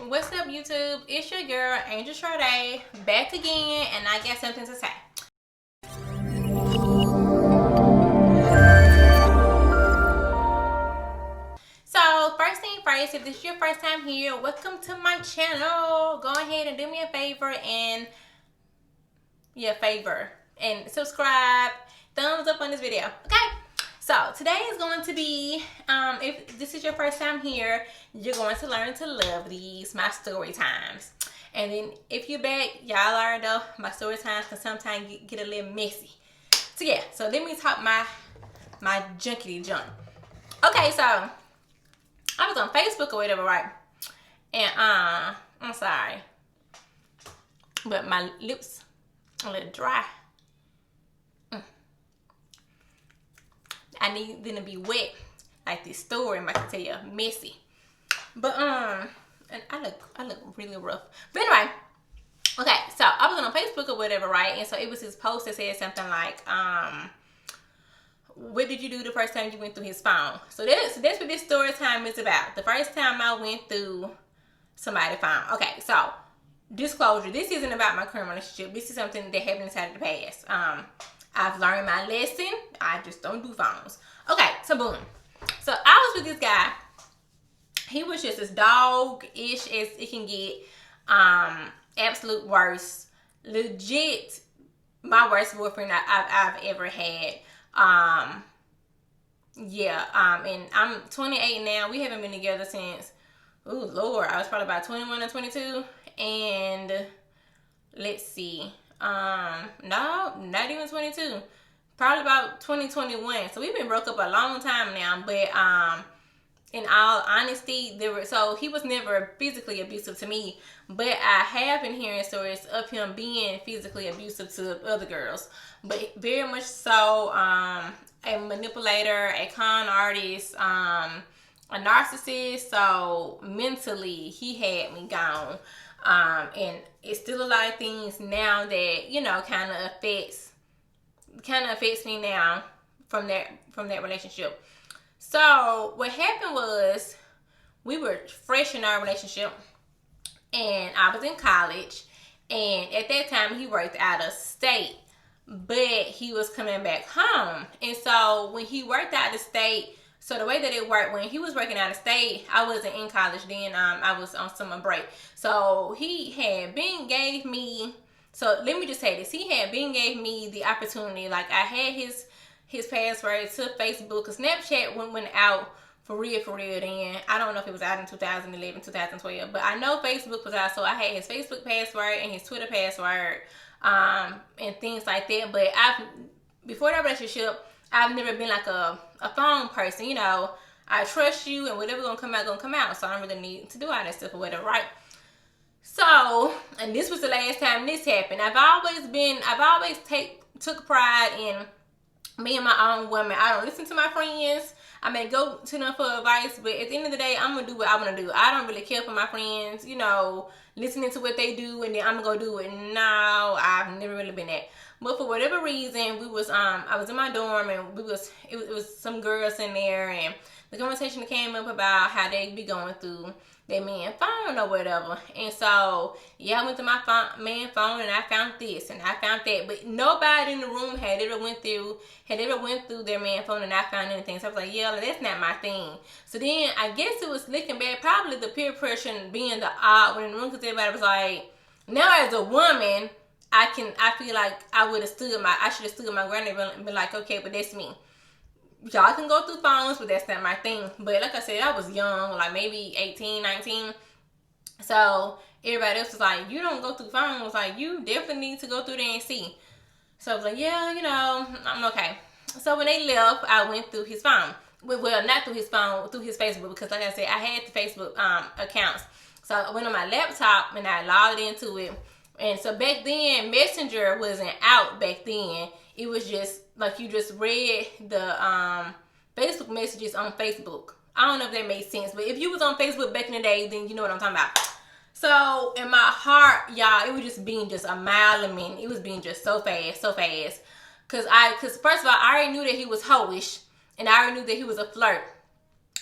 What's up, YouTube? It's your girl, Angel Charda, back again, and I got something to say. So, first thing first, if this is your first time here, welcome to my channel. Go ahead and do me a favor and subscribe, thumbs up on this video, okay? So today is going to be, if this is your first time here, you're going to learn to love these, my story times. And then if you're back, y'all already know my story times can sometimes get a little messy. So yeah, so let me talk my junkety junk. Okay, so I was on Facebook or whatever, right? And I'm sorry, but my lips a little dry. I need them to be wet, like this story I'm about to tell you, messy. But and I look really rough. But anyway, okay, so I was on Facebook or whatever, right? And so it was this post that said something like, what did you do the first time you went through his phone? So that's what this story time is about. The first time I went through somebody's phone. Okay, so disclosure, this isn't about my current relationship. This is something that happened inside of the past. I've learned my lesson. I just don't do phones. Okay, so boom. So I was with this guy. He was just as dog-ish as it can get. Absolute worst. Legit, my worst boyfriend I've ever had. And I'm 28 now. We haven't been together since, oh Lord, I was probably about 21 or 22. And let's see. No, not even 22. Probably about 2021. So we've been broke up a long time now. But in all honesty, so he was never physically abusive to me, but I have been hearing stories of him being physically abusive to other girls. But very much so a manipulator, a con artist, a narcissist. So mentally, he had me gone. And it's still a lot of things now that, you know, kind of affects me now from that relationship. So what happened was, we were fresh in our relationship, and I was in college, and at that time he worked out of state, but he was coming back home. And so when he worked out of state, so the way that it worked, when he was working out of state, I wasn't in college then. I was on summer break. So he had gave me, so let me just say this. He had gave me the opportunity. Like, I had his password to Facebook, because Snapchat went out for real then. I don't know if it was out in 2011, 2012, but I know Facebook was out. So I had his Facebook password and his Twitter password, and things like that. But before that relationship, I've never been like a phone person. You know, I trust you, and whatever gonna come out. So I don't really need to do all that stuff or whatever, right? So, and this was the last time this happened. I've always took pride in being my own woman. I don't listen to my friends. I may go to them for advice, but at the end of the day, I'm gonna do what I wanna do. I don't really care for my friends, you know, listening to what they do and then I'm gonna go do it. No, I've never really been that. But for whatever reason, I was in my dorm, and it was some girls in there, and the conversation came up about how they be going through their man phone or whatever. And so, yeah, I went to my man phone, and I found this and I found that, but nobody in the room had ever went through their man phone and I found anything. So I was like, yeah, that's not my thing. So then I guess it was looking bad, probably the peer pressure and being the odd one in the room, because everybody was like, now as a woman, I feel like I should have stood my ground and been like, okay, but that's me. Y'all can go through phones, but that's not my thing. But like I said, I was young, like maybe 18, 19. So everybody else was like, you don't go through phones. Like, you definitely need to go through there and see. So I was like, yeah, you know, I'm okay. So when they left, I went through his phone. Well, not through his phone, through his Facebook, because like I said, I had the Facebook accounts. So I went on my laptop and I logged into it. And so back then, Messenger wasn't out back then. It was just like you just read the Facebook messages on Facebook. I don't know if that made sense, but if you was on Facebook back in the day, then you know what I'm talking about. So in my heart, y'all, it was just being just a mile a minute. It was being just so fast. Cause first of all, I already knew that he was hoish, and I already knew that he was a flirt.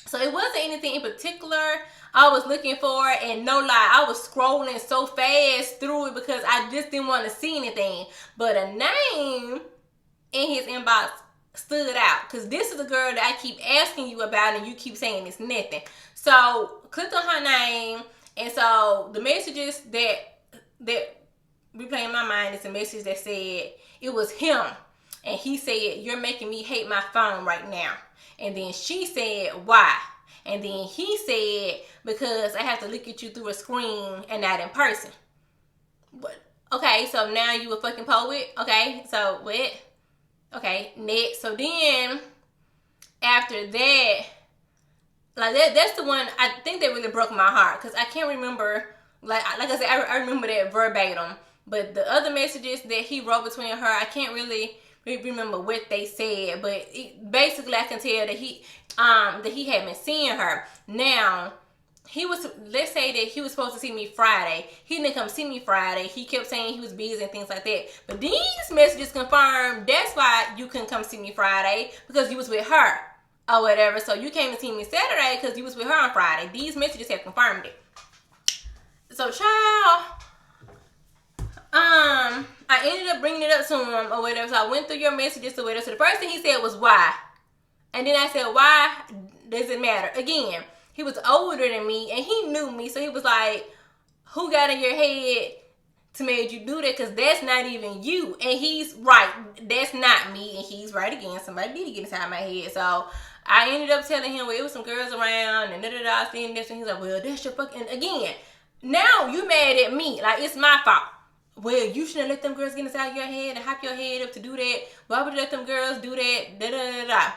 So it wasn't anything in particular I was looking for, and no lie, I was scrolling so fast through it because I just didn't want to see anything. But a name in his inbox stood out, because this is the girl that I keep asking you about and you keep saying it's nothing. So clicked on her name, and so the messages that replay in my mind is a message that said it was him, and he said, "You're making me hate my phone right now." And then she said, "Why?" And then he said, "Because I have to look at you through a screen and not in person." But okay, so now you a fucking poet. Okay, so what? Okay, next. So then after that, like that's the one I think that really broke my heart, because I can't remember, like I said, I remember that verbatim, but the other messages that he wrote between her, I can't really remember what they said, but basically I can tell that he had been seeing her. Now, let's say that he was supposed to see me Friday. He didn't come see me Friday. He kept saying he was busy and things like that. But these messages confirmed that's why you couldn't come see me Friday, because you was with her or whatever. So you came to see me Saturday because you was with her on Friday. These messages have confirmed it. So, child, I ended up bringing it up to him or whatever. So I went through your messages or whatever. So the first thing he said was, "Why?" And then I said, "Why does it matter?" Again, he was older than me and he knew me. So he was like, "Who got in your head to make you do that? Because that's not even you." And he's right. That's not me. And he's right again. Somebody did get inside my head. So I ended up telling him, well, it was some girls around and da-da-da, seeing this. And he's like, "Well, that's your fucking..." And again, now you mad at me. Like, it's my fault. "Well, you shouldn't let them girls get inside your head and hop your head up to do that. Why would you let them girls do that? Da-da-da-da."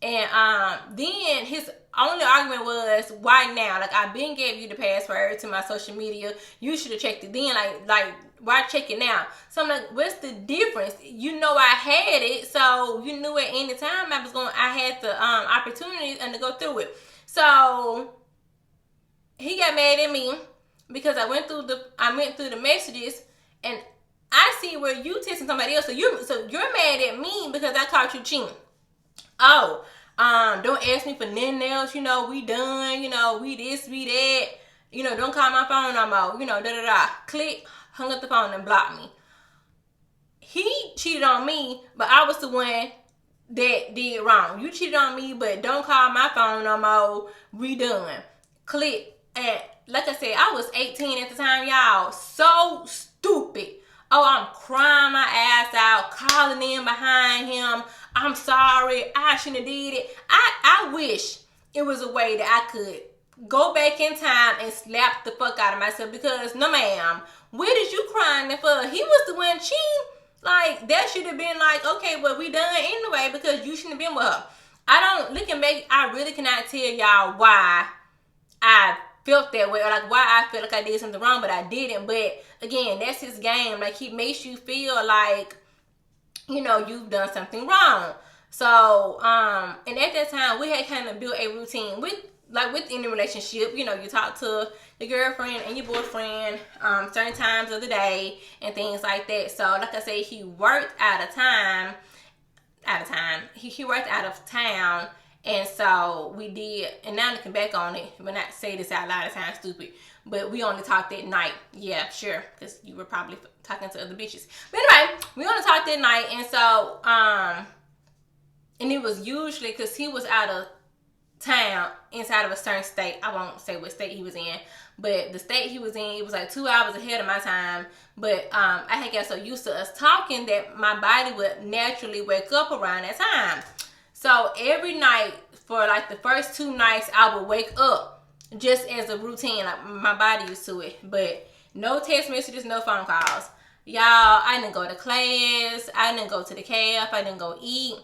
And then his only argument was, "Why now? Like, I been gave you the password to my social media. You should have checked it then. Like, why check it now?" So I'm like, what's the difference? You know I had it, so you knew at any time I had the opportunity and to go through it. So he got mad at me because I went through the messages, and I see where you texting somebody else. So you're mad at me because I caught you cheating. "Oh, don't ask me for nothing else. You know, we done. You know, we this, we that. You know, don't call my phone no more. You know, da-da-da." Click, hung up the phone and blocked me. He cheated on me, but I was the one that did wrong. You cheated on me, but don't call my phone no more. We done. Click. And like I said, I was 18 at the time, y'all. So stupid. Oh, I'm crying my ass out, calling in behind him. "I'm sorry. I shouldn't have did it." I wish it was a way that I could go back in time and slap the fuck out of myself, because no ma'am, what is you crying for? He was the one cheating. Like, that should have been like, okay, well, we done anyway, because you shouldn't have been with her. Looking back, I really cannot tell y'all why I felt that way, or like why I felt like I did something wrong, but I didn't. But again, that's his game. Like, he makes you feel like, you know, you've done something wrong. So, and at that time, we had kind of built a routine with any relationship. You know, you talk to the girlfriend and your boyfriend certain times of the day and things like that. So, like I say, he worked out of town. He worked out of town. And so we did, and now looking back on it, but not say this out loud, it sounds stupid, but we only talked at night. Yeah, sure, because you were probably talking to other bitches. But anyway, we only talked at night, and so, and it was usually, because he was out of town, inside of a certain state. I won't say what state he was in, but the state he was in, it was like 2 hours ahead of my time. But I had got so used to us talking that my body would naturally wake up around that time. So every night for like the first 2 nights, I would wake up just as a routine. Like, my body used to it. But no text messages, no phone calls. Y'all, I didn't go to class. I didn't go to the cafe. I didn't go eat.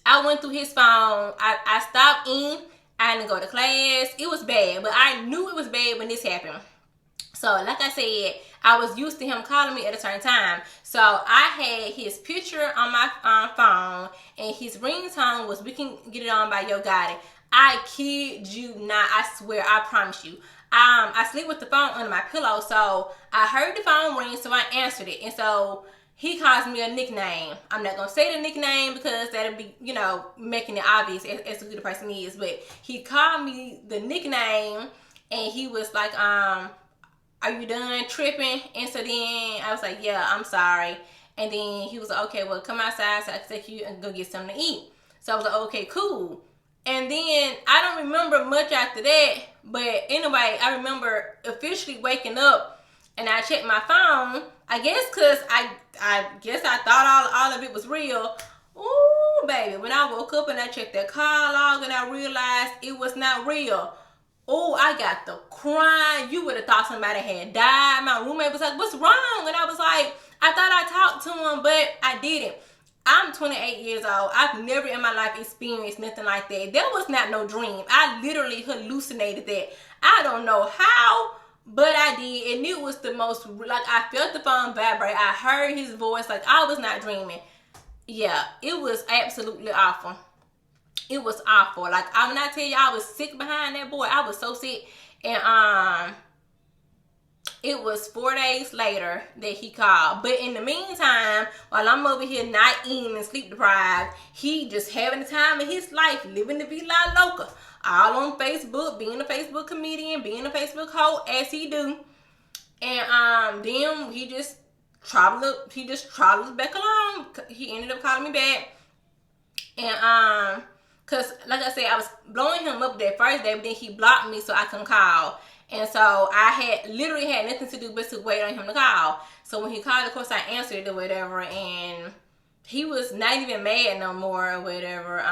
I went through his phone. I stopped eating. I didn't go to class. It was bad. But I knew it was bad when this happened. So, like I said, I was used to him calling me at a certain time. So, I had his picture on my phone, and his ringtone was, "We Can Get It On" by Yo Gotti. I kid you not. I swear. I promise you. I sleep with the phone under my pillow, so I heard the phone ring, so I answered it. And so he calls me a nickname. I'm not gonna say the nickname because that'll be, making it obvious as to who the person is. But he called me the nickname, and he was like, "Are you done tripping?" And so then I was like, "Yeah, I'm sorry." And then he was like, "Okay, well, come outside so I can take you and go get something to eat." So I was like, "Okay, cool." And then I don't remember much after that. But anyway, I remember officially waking up, and I checked my phone. I guess because I thought all of it was real. Ooh, baby, when I woke up and I checked that call log and I realized it was not real. Oh, I got the crying. You would have thought somebody had died. My roommate was like, "What's wrong?" And I was like, "I thought I talked to him, but I didn't." I'm 28 years old. I've never in my life experienced nothing like that. That was not no dream. I literally hallucinated that. I don't know how, but I did. And it was the most, like, I felt the phone vibrate. I heard his voice. Like, I was not dreaming. Yeah, it was absolutely awful. It was awful. Like, when I tell you I was sick behind that boy, I was so sick. And it was 4 days later that he called. But in the meantime, while I'm over here not eating and sleep deprived, he just having the time of his life, living the Vida Loca. All on Facebook, being a Facebook comedian, being a Facebook hoe, as he do. And then he just traveled back along. He ended up calling me back. And cause like I said, I was blowing him up that first day, but then he blocked me so I couldn't call. And so I literally had nothing to do but to wait on him to call. So when he called, of course I answered it or whatever, and he was not even mad no more or whatever.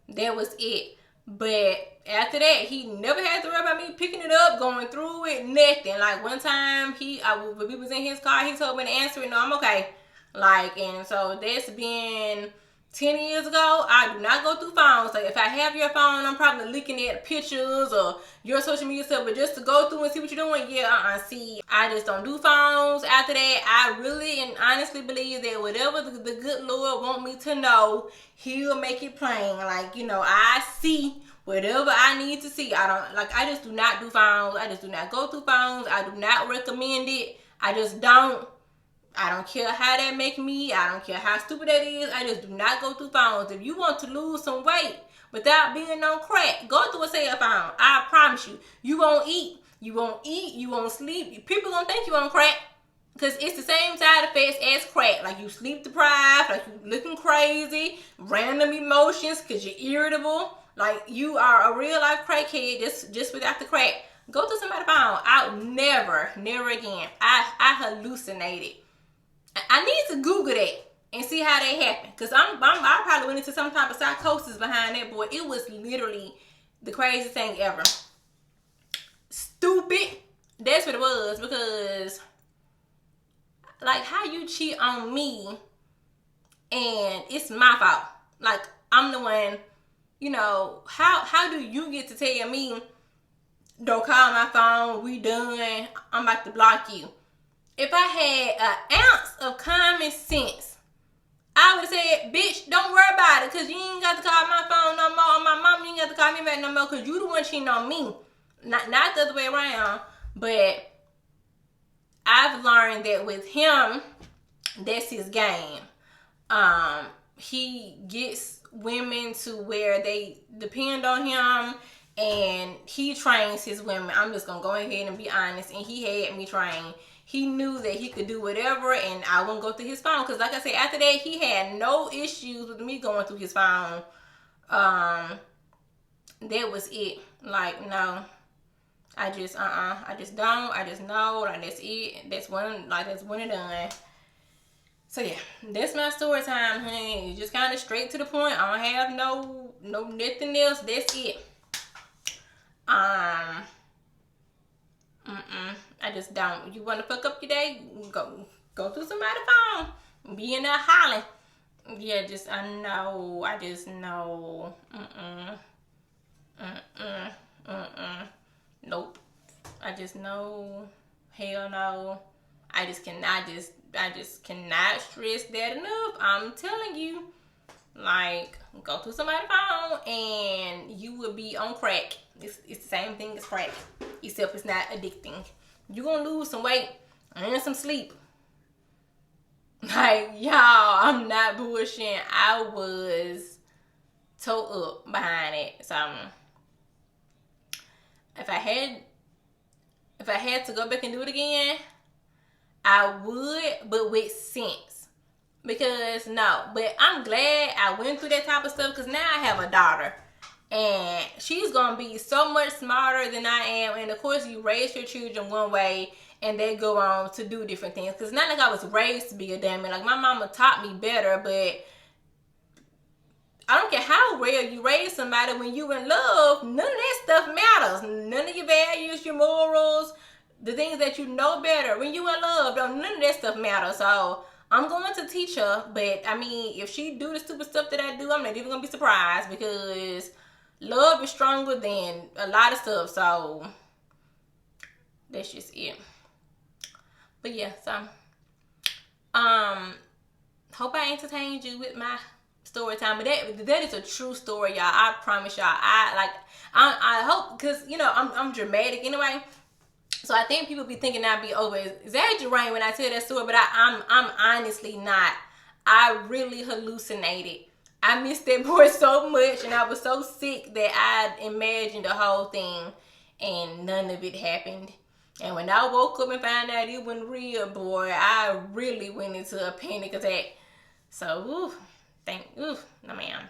That was it. But after that, he never had to worry about me picking it up, going through it, nothing. Like one time when we was in his car, he told me to answer it. No, I'm okay. Like, and so that's been 10 years ago. I do not go through phones. Like, if I have your phone, I'm probably looking at pictures or your social media stuff. But just to go through and see what you're doing, yeah, see, I just don't do phones. After that, I really and honestly believe that whatever the good Lord want me to know, He'll make it plain. Like, I see whatever I need to see. I just do not do phones. I just do not go through phones. I do not recommend it. I just don't. I don't care how that make me. I don't care how stupid that is. I just do not go through phones. If you want to lose some weight without being on crack, go through a cell phone. I promise you. You won't eat. You won't sleep. People gonna think you on crack. Because it's the same side effects as crack. Like, you sleep deprived. Like, you looking crazy. Random emotions because you're irritable. Like, you are a real life crackhead just without the crack. Go through somebody's phone. I'll never again. I hallucinated. I need to Google that and see how that happened. Because I probably went into some type of psychosis behind that boy. It was literally the craziest thing ever. Stupid. That's what it was. Because, like, how you cheat on me and it's my fault. Like, I'm the one, how do you get to tell me, don't call my phone, we done, I'm about to block you? If I had an ounce of common sense, I would have said, "Bitch, don't worry about it, because you ain't got to call my phone no more. Or my mom, you ain't got to call me back no more, because you the one cheating on me." Not the other way around. But I've learned that with him, that's his game. He gets women to where they depend on him, and he trains his women. I'm just going to go ahead and be honest. And he had me trained. He knew that he could do whatever, and I wouldn't go through his phone. Because like I said, after that, he had no issues with me going through his phone. That was it. Like, no. I just don't. I just know. Like, that's it. That's one and done. So, yeah. That's my story time, honey. Just kind of straight to the point. I don't have no nothing else. That's it. I just don't. You want to fuck up your day? Go through somebody's phone. Be in there hollering. Yeah, I just know. Nope. I just know. Hell no. I just cannot stress that enough. I'm telling you. Like, go through somebody's phone and you will be on crack. It's the same thing as crack, except it's not addicting. You're gonna lose some weight and some sleep. Like, y'all, I'm not bullshitting. I was toe up behind it. So if I had to go back and do it again, I would, but with sense. Because but I'm glad I went through that type of stuff, because now I have a daughter. And she's going to be so much smarter than I am. And of course, you raise your children one way and they go on to do different things. Because it's not like I was raised to be a dummy. Like, my mama taught me better, but I don't care how well you raise somebody, when you in love, none of that stuff matters. None of your values, your morals, the things that you know better. When you in love, none of that stuff matters. So I'm going to teach her, but I mean, if she do the stupid stuff that I do, I'm not even going to be surprised, because love is stronger than a lot of stuff. So that's just it. But yeah, so hope I entertained you with my story time. But that is a true story, y'all. I promise y'all. I hope, because I'm dramatic anyway. So I think people be thinking I'd be over exaggerating when I tell that story, but I'm honestly not. I really hallucinated. I missed that boy so much, and I was so sick that I imagined the whole thing, and none of it happened. And when I woke up and found out it wasn't real, boy, I really went into a panic attack. So, no ma'am.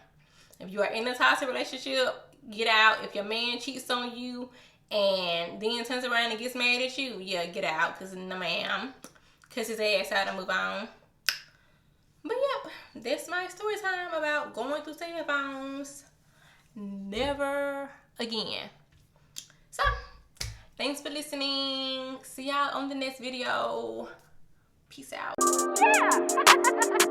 If you are in a toxic relationship, get out. If your man cheats on you and then turns around and gets mad at you, yeah, get out. Because no ma'am. Cuss his ass out and move on. But yep, that's my story time about going through cell phones. Never again. So, thanks for listening. See y'all on the next video. Peace out. Yeah.